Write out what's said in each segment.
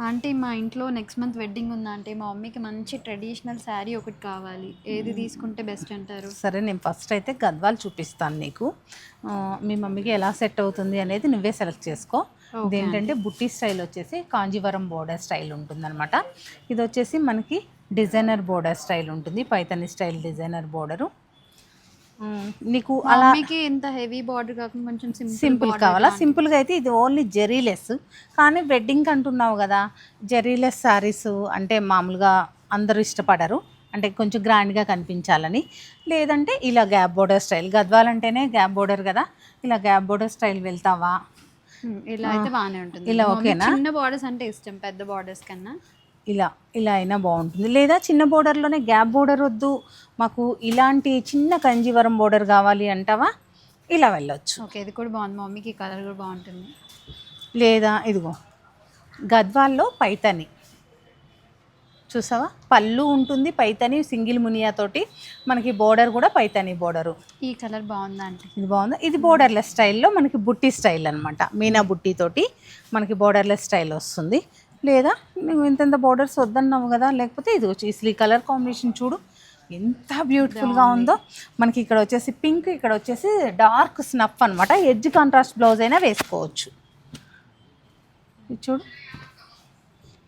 Aunty మా ఇంట్లో next month wedding ఉందా అంటే మా మమ్మీకి మంచి ట్రెడిషనల్ శారీ ఒకటి కావాలి. ఏది తీసుకుంటే బెస్ట్ అంటారు? సరే, నేను ఫస్ట్ అయితే గద్వాలు చూపిస్తాను నీకు. మీ మమ్మీకి ఎలా సెట్ అవుతుంది అనేది నువ్వే సెలెక్ట్ చేసుకో. ఇదేంటంటే బుట్టి స్టైల్ వచ్చేసి కాంజీవరం బోర్డర్ స్టైల్ ఉంటుందన్నమాట. ఇది వచ్చేసి మనకి డిజైనర్ బోర్డర్ స్టైల్ ఉంటుంది, పైతని స్టైల్ డిజైనర్ బోర్డరు. నీకు అలా మమ్మీకి ఇంత హెవీ బార్డర్ కాకుండా కొంచెం సింపుల్ కావాలా? సింపుల్గా అయితే ఇది ఓన్లీ జెరీలెస్. కానీ వెడ్డింగ్ అంటున్నావు కదా, జెరీలెస్ శారీస్ అంటే మామూలుగా అందరూ ఇష్టపడరు, అంటే కొంచెం గ్రాండ్గా కనిపించాలని. లేదంటే ఇలా గ్యాప్ బోర్డర్ స్టైల్, గద్వాలంటేనే గ్యాప్ బోర్డర్ కదా, ఇలా గ్యాప్ బోర్డర్ స్టైల్ వెళ్తావా? ఇలా అయితే బాగానే ఉంటుంది. ఇలా ఓకేనా? చిన్న బార్డర్స్ అంటే ఇష్టం పెద్ద బార్డర్స్ కన్నా. ఇలా అయినా బాగుంటుంది. లేదా చిన్న బోర్డర్లోనే గ్యాప్ బోర్డర్ వద్దు, మాకు ఇలాంటి చిన్న కంజీవరం బోర్డర్ కావాలి అంటావా, ఇలా వెళ్ళొచ్చు. ఓకే, ఇది కూడా బాగుంది. మమ్మీకి కలర్ కూడా బాగుంటుంది. లేదా ఇదిగో గద్వాల్లో పైతని చూసావా, పళ్ళు ఉంటుంది పైతని సింగిల్ మునియాతోటి, మనకి బోర్డర్ కూడా పైతని బోర్డరు. ఈ కలర్ బాగుందా అంటే? ఇది బాగుంది. ఇది బోర్డర్లెస్ స్టైల్లో మనకి బుట్టి స్టైల్ అనమాట, మీనా బుట్టితోటి మనకి బోర్డర్లెస్ స్టైల్ వస్తుంది. లేదా నువ్వు ఇంత బోర్డర్స్ వద్దన్నావు కదా, లేకపోతే ఇది వచ్చి ఈ కలర్ కాంబినేషన్ చూడు ఎంత బ్యూటిఫుల్గా ఉందో. మనకి ఇక్కడ వచ్చేసి పింక్, ఇక్కడ వచ్చేసి డార్క్ స్నఫ్ అనమాట. ఎడ్జ్ కాంట్రాస్ట్ బ్లౌజ్ అయినా వేసుకోవచ్చు. ఇది చూడు,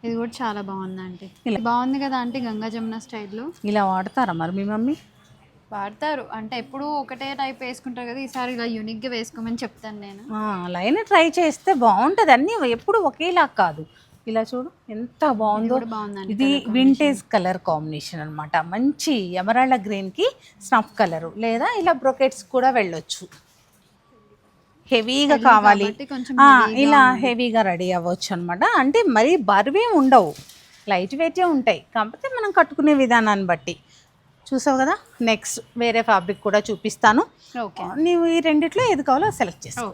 ఇది కూడా చాలా బాగుంది ఆంటీ. బాగుంది కదా ఆంటీ, గంగా జమున స్టైల్లో. ఇలా వాడతారా మరి మీ మమ్మీ? వాడతారు అంటే ఎప్పుడు ఒకటే టైప్ వేసుకుంటారు కదా, ఈసారి ఇలా యూనిక్గా వేసుకోమని చెప్తాను నేను. అలా అయినా ట్రై చేస్తే బాగుంటుంది. అన్నీ ఎప్పుడు ఒకేలా కాదు. ఇలా చూడు ఎంత బాగుందో. ఇది వింటేజ్ కలర్ కాంబినేషన్ అనమాట. మంచి ఎమరాల్డ్ గ్రీన్కి స్నఫ్ కలరు, లేదా ఇలా బ్రొకెట్స్ కూడా వెళ్ళొచ్చు. హెవీగా కావాలి ఇలా హెవీగా రెడీ అవ్వచ్చు అనమాట. అంటే మరీ బరువే ఉండవు, లైట్ వెయిటే ఉంటాయి. కాకపోతే మనం కట్టుకునే విధానాన్ని బట్టి. చూసావు కదా, నెక్స్ట్ వేరే ఫ్యాబ్రిక్ కూడా చూపిస్తాను. నీవు ఈ రెండిట్లో ఏది కావాలో సెలెక్ట్ చేసుకో.